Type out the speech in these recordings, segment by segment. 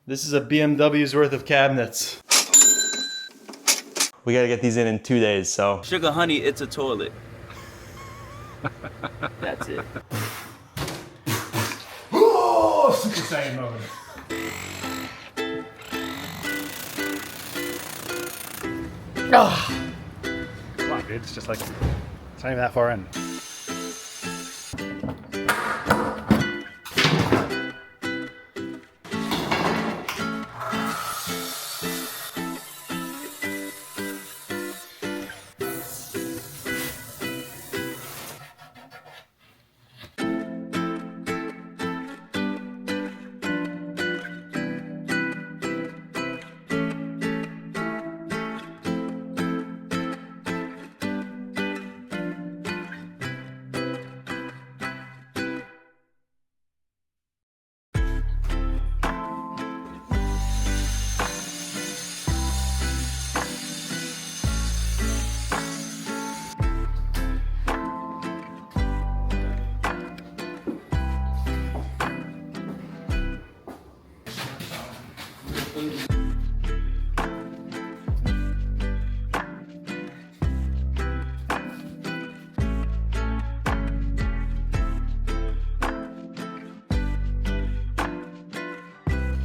This is a BMW's worth of cabinets. We gotta get these in 2 days, so. Sugar honey, it's a toilet. That's it. Oh, Super Saiyan mode. Oh. Come on, dude. It's just like, it's not even that far in.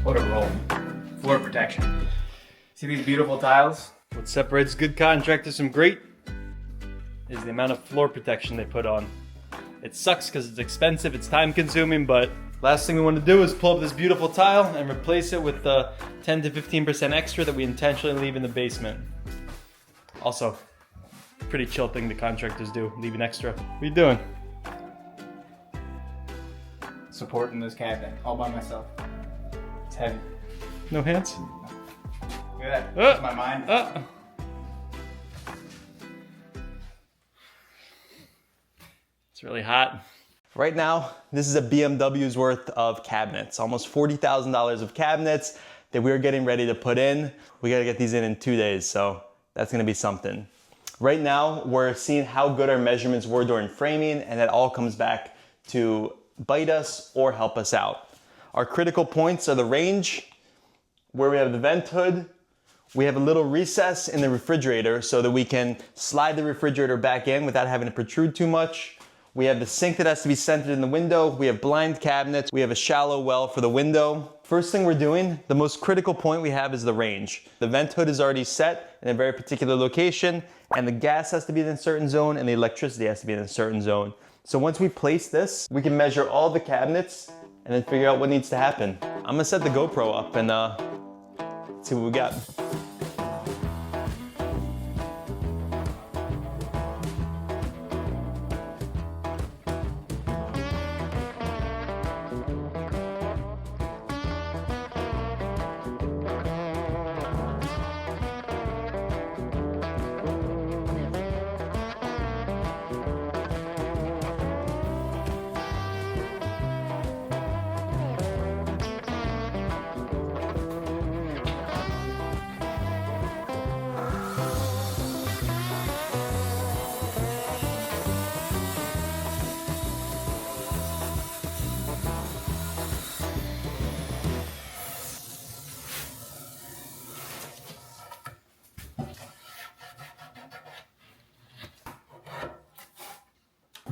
What a roll. Floor protection. See these beautiful tiles? What separates good contractors from great is the amount of floor protection they put on. It sucks because it's expensive, it's time consuming, but last thing we want to do is pull up this beautiful tile and replace it with the 10 to 15% extra that we intentionally leave in the basement. Also, pretty chill thing the contractors do, leaving extra. What are you doing? Supporting this cabinet all by myself. It's heavy. No hands? Look at that. That's my mind. It's really hot. Right now, this is a BMW's worth of cabinets. Almost $40,000 of cabinets that we're getting ready to put in. We gotta get these in 2 days, so that's gonna be something. Right now, we're seeing how good our measurements were during framing, and that all comes back to bite us or help us out. Our critical points are the range, where we have the vent hood. We have a little recess in the refrigerator so that we can slide the refrigerator back in without having to protrude too much. We have the sink that has to be centered in the window. We have blind cabinets. We have a shallow well for the window. First thing we're doing, the most critical point we have is the range. The vent hood is already set in a very particular location, and the gas has to be in a certain zone and the electricity has to be in a certain zone. So once we place this, we can measure all the cabinets and then figure out what needs to happen. I'm gonna set the GoPro up and see what we got.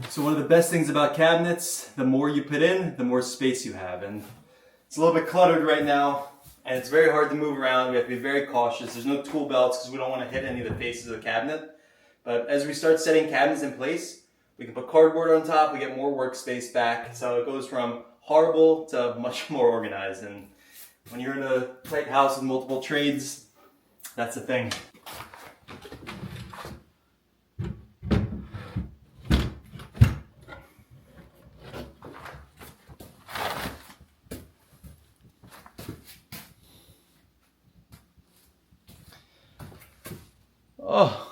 So one of the best things about cabinets, the more you put in, the more space you have. And it's a little bit cluttered right now, and it's very hard to move around. We have to be very cautious. There's no tool belts because we don't want to hit any of the faces of the cabinet. But as we start setting cabinets in place, we can put cardboard on top, we get more workspace back. So it goes from horrible to much more organized. And when you're in a tight house with multiple trades, that's the thing. Oh,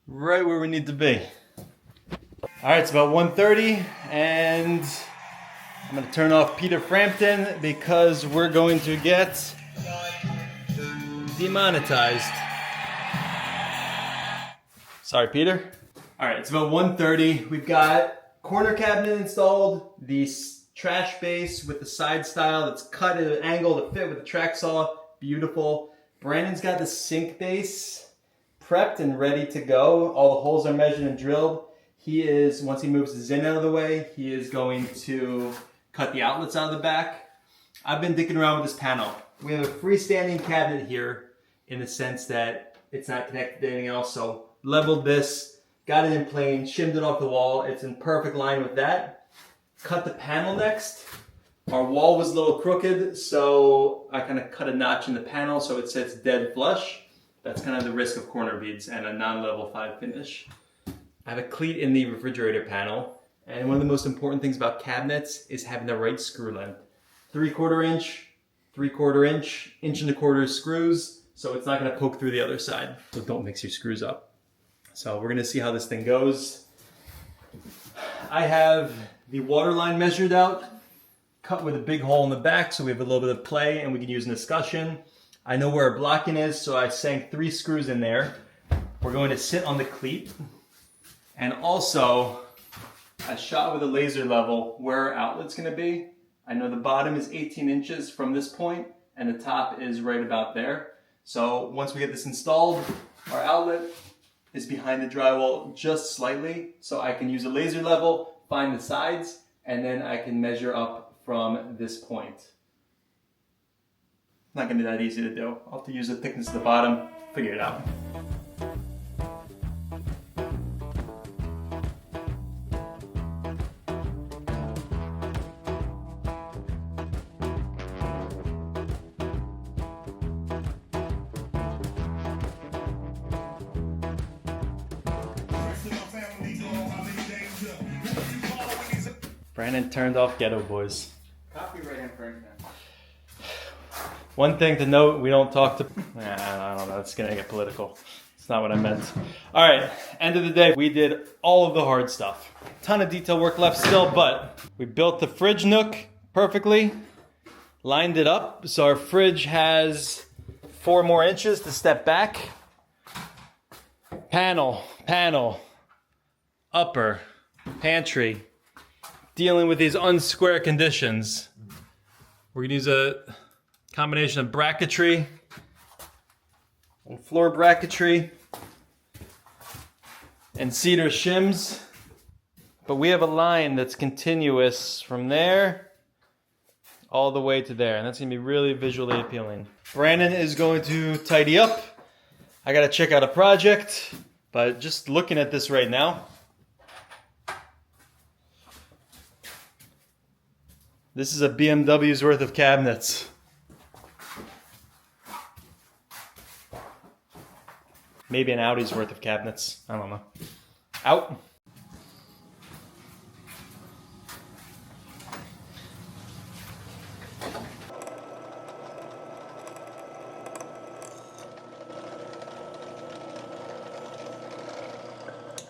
right where we need to be. All right, it's about 1:30 and I'm gonna turn off Peter Frampton because we're going to get demonetized. Sorry, Peter. All right, it's about 1:30. We've got corner cabinet installed, the trash base with the side style that's cut at an angle to fit with the track saw. Beautiful. Brandon's got the sink base prepped and ready to go. All the holes are measured and drilled. He is, once he moves the Zin out of the way, he is going to cut the outlets out of the back. I've been dicking around with this panel. We have a freestanding cabinet here in the sense that it's not connected to anything else. So leveled this, got it in plane, shimmed it off the wall. It's in perfect line with that. Cut the panel next. Our wall was a little crooked, so I kind of cut a notch in the panel so it sits dead flush. That's kind of the risk of corner beads and a non-level 5 finish. I have a cleat in the refrigerator panel, and one of the most important things about cabinets is having the right screw length. 3/4 inch, 3/4 inch, 1.25 inch screws, so it's not gonna poke through the other side. So don't mix your screws up. So we're gonna see how this thing goes. I have the water line measured out, cut with a big hole in the back so we have a little bit of play and we can use an escutcheon. I know where our blocking is, so I sank 3 screws in there. We're going to sit on the cleat. And also, I shot with a laser level where our outlet's gonna be. I know the bottom is 18 inches from this point, and the top is right about there. So once we get this installed, our outlet is behind the drywall just slightly, so I can use a laser level, find the sides, and then I can measure up from this point. Not gonna be that easy to do. I'll have to use the thickness of the bottom, figure it out. Brandon turned off Ghetto Boys. Copyright infringement. One thing to note, we don't talk to... I don't know, it's gonna get political. It's not what I meant. All right, end of the day, we did all of the hard stuff. Ton of detail work left still, but we built the fridge nook perfectly, lined it up, so our fridge has 4 more inches to step back. Panel, upper, pantry, dealing with these unsquare conditions. We're gonna use a combination of bracketry and floor bracketry and cedar shims. But we have a line that's continuous from there all the way to there, and that's gonna be really visually appealing. Brandon is going to tidy up. I gotta check out a project, but just looking at this right now, this is a BMW's worth of cabinets. Maybe an Audi's worth of cabinets. I don't know. Out.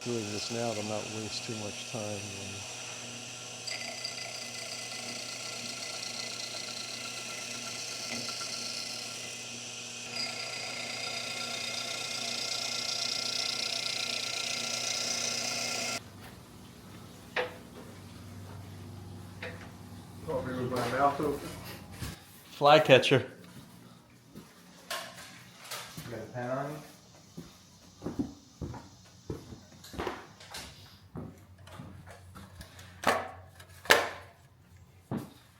Doing this now to not waste too much time. Probably with my mouth open. Flycatcher. You got a pen on you?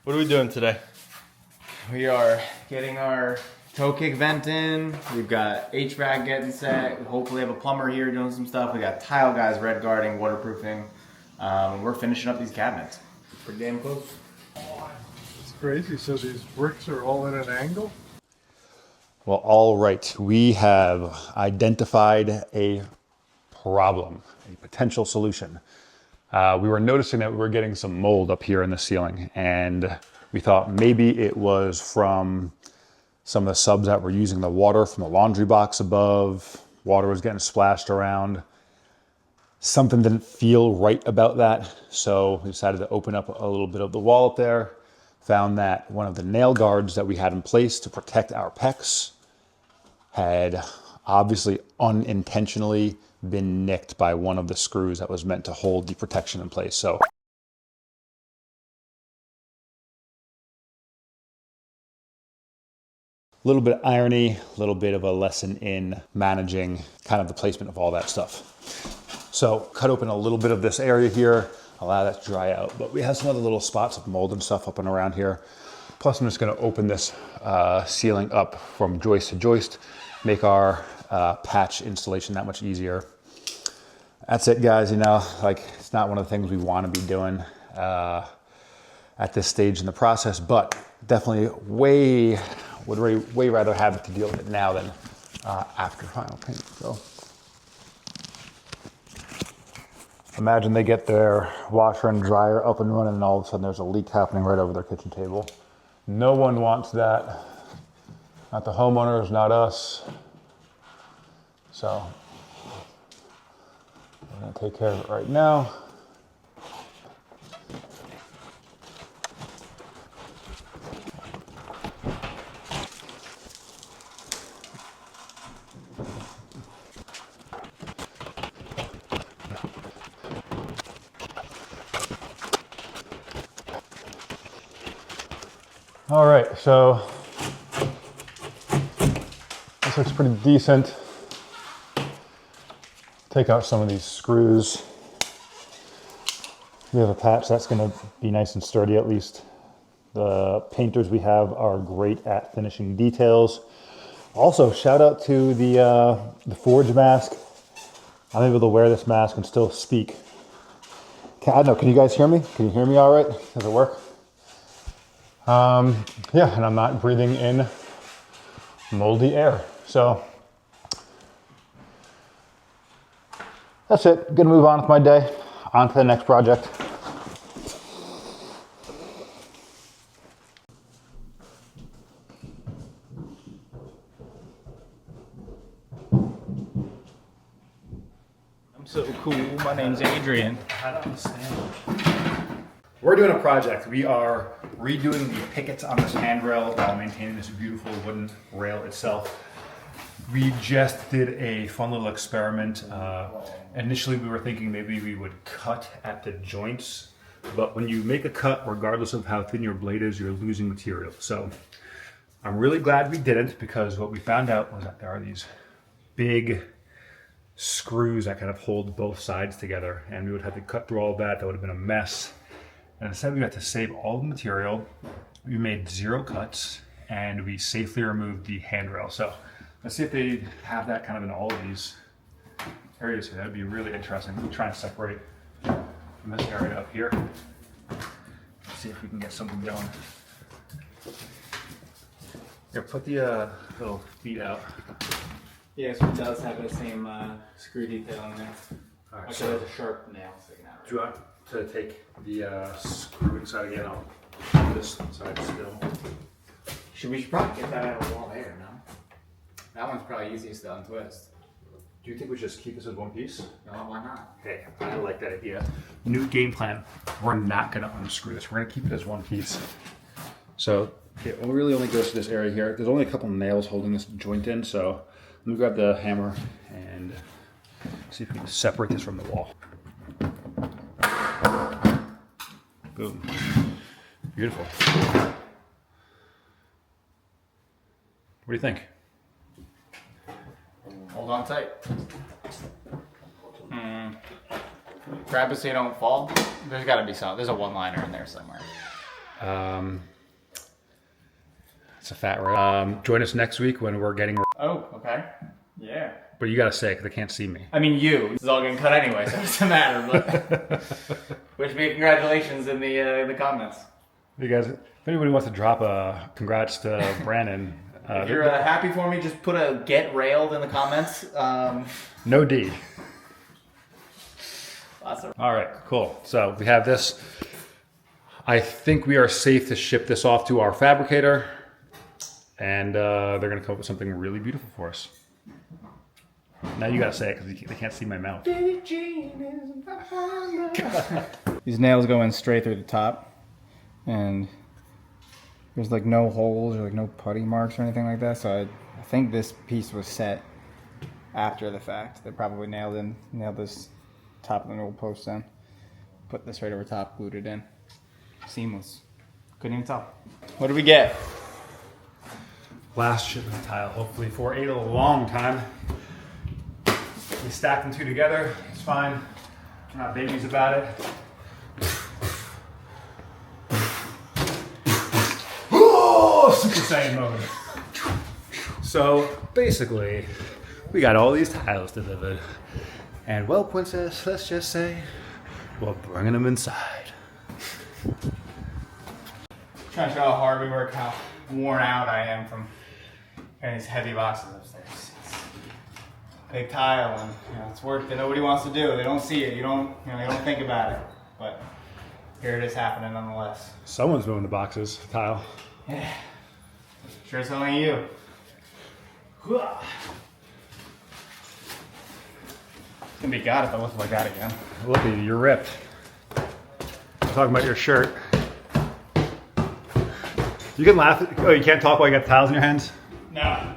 What are we doing today? We are getting our toe kick vent in. We've got HVAC getting set. We hopefully have a plumber here doing some stuff. We got tile guys red guarding, waterproofing. We're finishing up these cabinets. Pretty damn close. It's crazy. So these bricks are all at an angle? Well, all right. We have identified a problem, a potential solution. We were noticing that we were getting some mold up here in the ceiling, and we thought maybe it was from some of the subs that were using the water from the laundry box above. Water was getting splashed around. Something didn't feel right about that, so we decided to open up a little bit of the wall up there. Found that one of the nail guards that we had in place to protect our pecs had obviously unintentionally been nicked by one of the screws that was meant to hold the protection in place. So little bit of irony, a little bit of a lesson in managing kind of the placement of all that stuff. So cut open a little bit of this area here, allow that to dry out. But we have some other little spots of mold and stuff up and around here. Plus I'm just gonna open this ceiling up from joist to joist, make our patch installation that much easier. That's it, guys. You know, like, it's not one of the things we want to be doing at this stage in the process, but definitely would way rather have to deal with it now than after final paint. So imagine they get their washer and dryer up and running and all of a sudden there's a leak happening right over their kitchen table. No one wants that. Not the homeowners, not us. So we're gonna take care of it right now. All right, so this looks pretty decent. Take out some of these screws. We have a patch that's gonna be nice and sturdy at least. The painters we have are great at finishing details. Also, shout out to the Forge mask. I'm able to wear this mask and still speak. I don't know, can you guys hear me? Can you hear me all right? Does it work? Yeah, and I'm not breathing in moldy air. So that's it. Gonna move on with my day. On to the next project. I'm so cool. My name's Adrian. I don't understand. We're doing a project. We are redoing the pickets on this handrail while maintaining this beautiful wooden rail itself. We just did a fun little experiment. Initially we were thinking maybe we would cut at the joints, but when you make a cut, regardless of how thin your blade is, you're losing material. So I'm really glad we didn't, because what we found out was that there are these big screws that kind of hold both sides together, and we would have to cut through all of that. That would have been a mess. And instead we got to save all the material. We made 0 cuts and we safely removed the handrail. So let's see if they have that kind of in all of these areas here. That'd be really interesting. We'll try and separate from this area up here. Let's see if we can get something going. Here, put the little feet out. Yes, it does have the same screw detail in there. All right, So there's a sharp nail sticking out. do you want to take the screw inside again? I'll put this side still. We should probably get that out of the wall there, no? That one's probably easiest to untwist. Do you think we should just keep this as one piece? No, why not? Hey, I like that idea. New game plan. We're not gonna unscrew this. We're gonna keep it as one piece. So it really only goes to this area here. There's only a couple nails holding this joint in, so let me grab the hammer and see if we can separate this from the wall. Boom. Beautiful. What do you think? Hold on tight. Grab it so you don't fall. There's gotta be some. There's a one-liner in there somewhere. It's a fat roll. Join us next week when we're getting... Oh, okay. Yeah. But you gotta say, because they can't see me. I mean, this is all getting cut anyway, so it doesn't matter. But wish me congratulations in the comments. You guys, if anybody wants to drop a congrats to Brannon, If you're happy for me, just put a get railed in the comments. no D. Awesome. All right, cool. So we have this. I think we are safe to ship this off to our fabricator, and they're gonna come up with something really beautiful for us. Now you gotta say it because they can't see my mouth. These nails go in straight through the top, and there's like no holes or like no putty marks or anything like that. So I think this piece was set after the fact. They probably nailed this top of the newel post in, put this right over top, glued it in. Seamless. Couldn't even tell. What do we get? last shipment of tile, hopefully for a long time. We stacked them two together, it's fine. We're not babies about it. Oh, Super Saiyan mode. So basically, we got all these tiles delivered. And well, Princess, let's just say, we're bringing them inside. Trying to show how hard we work, how worn out I am from carrying these heavy boxes upstairs. It's big tile, and it's work that nobody wants to do. They don't see it. You don't think about it. But here it is happening nonetheless. Someone's moving the boxes, tile. Yeah. Sure it's only you. It's gonna be God if I look like that again. Look at you, you're ripped. I'm talking about your shirt. You can laugh. Oh, you can't talk while you got tiles in your hands? No.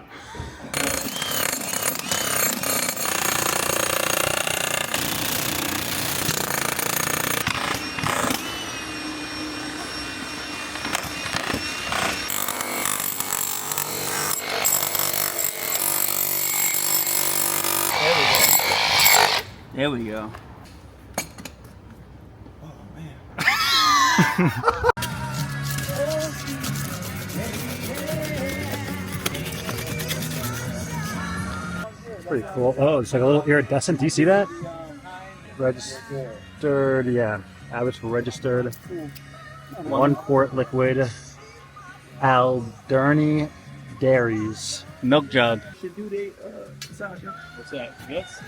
There we go. Pretty cool. Oh, it's like a little iridescent. Do you see that? Registered, yeah. Abbott registered. 1 quart liquid. Alderney Dairies. Milk jug. What's that? Yes?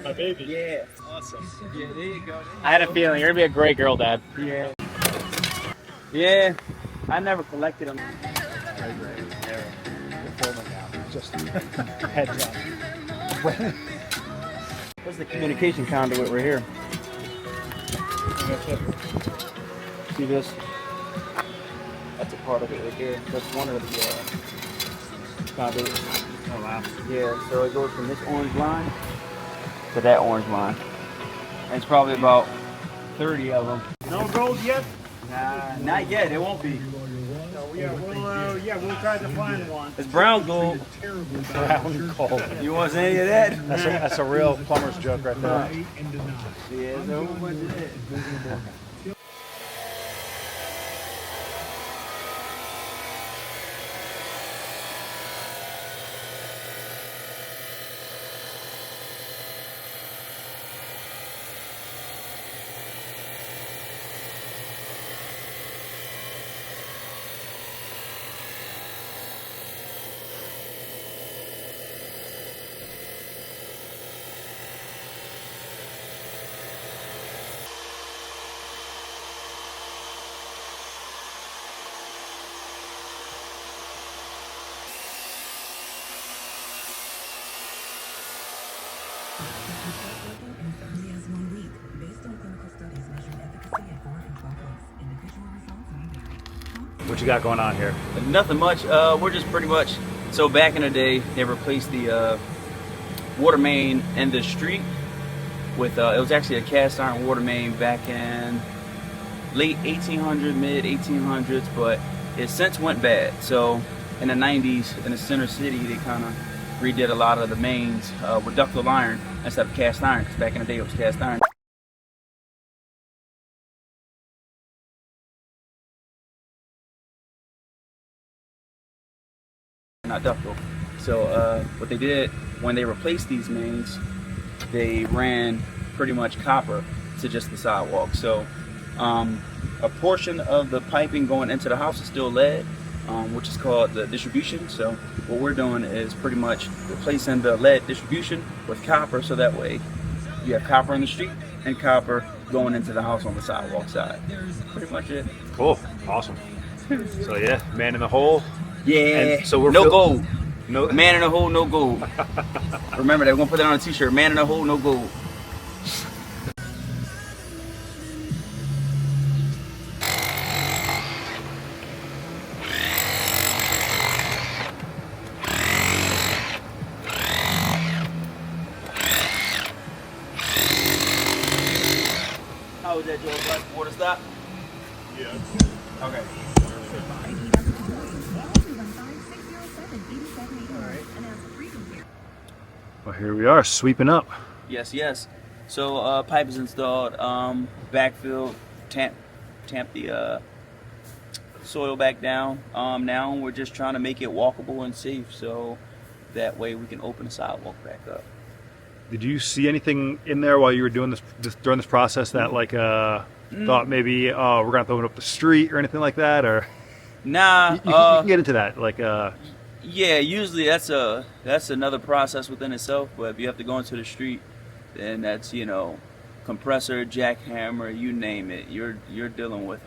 My baby. Yeah. Awesome. Yeah, there you go. I had a feeling you're gonna be a great girl, Dad. Yeah. Yeah. I never collected them. Just heads up. What's the communication conduit right here? See this? That's a part of it right here. That's one of the conduits. Oh wow. Yeah, so it goes from this orange line to that orange line. And it's probably about 30 of them. No gold yet? Nah, not yet. It won't be. We'll try to find one. It's brown gold. Brown gold. You want any of that? That's a real plumber's joke right there. Yeah, there's a whole bunch of that. What you got going on here? Nothing much. We're just pretty much. So back in the day, they replaced the water main in the street with. It was actually a cast iron water main back in late 1800s, mid 1800s, but it since went bad. So in the 90s, in the center city, they kind of redid a lot of the mains with ductile iron instead of cast iron. Because back in the day, it was cast iron. Not ductile. So what they did when they replaced these mains, they ran pretty much copper to just the sidewalk. So a portion of the piping going into the house is still lead, which is called the distribution. So what we're doing is pretty much replacing the lead distribution with copper, so that way you have copper in the street and copper going into the house on the sidewalk side. Pretty much it. Cool. Awesome. So yeah, man in the hole. Yeah. And so we're no gold. No. Man in a hole, no gold. Remember that. We're gonna put that on a t-shirt. Man in a hole, no gold. How was that, Joe? Water stop? Yeah. Okay. here we are, sweeping up. Yes, yes. So pipe is installed. Backfill, tamp the soil back down. Now we're just trying to make it walkable and safe, so that way we can open the sidewalk back up. Did you see anything in there while you were doing this during this process that like thought maybe we're gonna have to open up the street or anything like that, or Nah. you can get into that like Yeah, usually that's another process within itself. But if you have to go into the street, then that's, you know, compressor, jackhammer, you name it. You're dealing with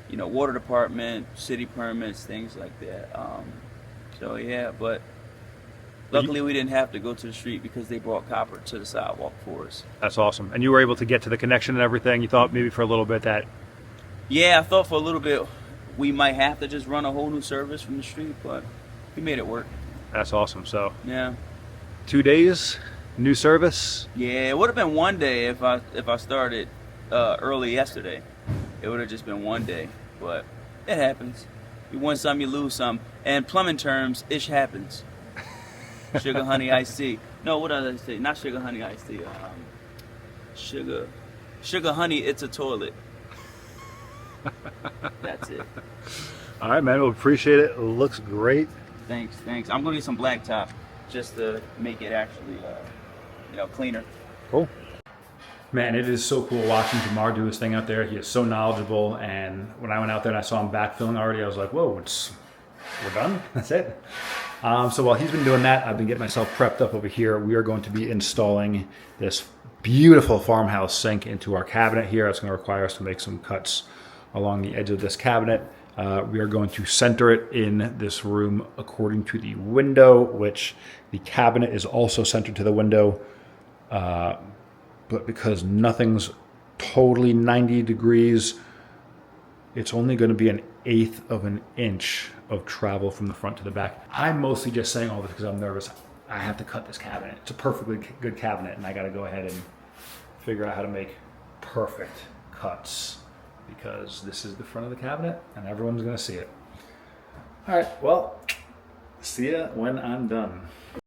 you know, water department, city permits, things like that. So yeah, but luckily we didn't have to go to the street because they brought copper to the sidewalk for us. That's awesome. And you were able to get to the connection and everything. You thought maybe for a little bit that Yeah, I thought for a little bit we might have to just run a whole new service from the street, but we made it work. that's awesome. So Yeah. 2 days, new service. Yeah, it would have been one day if I started early yesterday. It would have just been one day, but it happens. You win some, you lose some. And plumbing terms, ish happens. Sugar, honey, iced tea. No, what did I say? Not sugar, honey, iced tea. Sugar, honey, it's a toilet. That's it. All right, man. We'll appreciate it. It looks great. Thanks. I'm gonna get some blacktop just to make it actually, you know, cleaner. Cool. Man, it is so cool watching Jamarr do his thing out there. He is so knowledgeable, and when I went out there and I saw him backfilling already, I was like, whoa, we're done? That's it? So while he's been doing that, I've been getting myself prepped up over here. We are going to be installing this beautiful farmhouse sink into our cabinet here. It's going to require us to make some cuts along the edge of this cabinet. We are going to center it in this room according to the window, which the cabinet is also centered to the window. But because nothing's totally 90 degrees, it's only going to be 1/8 of an inch of travel from the front to the back. I'm mostly just saying all this because I'm nervous. I have to cut this cabinet. It's a perfectly good cabinet, and I got to go ahead and figure out how to make perfect cuts because this is the front of the cabinet, and everyone's going to see it. All right, well, see ya when I'm done.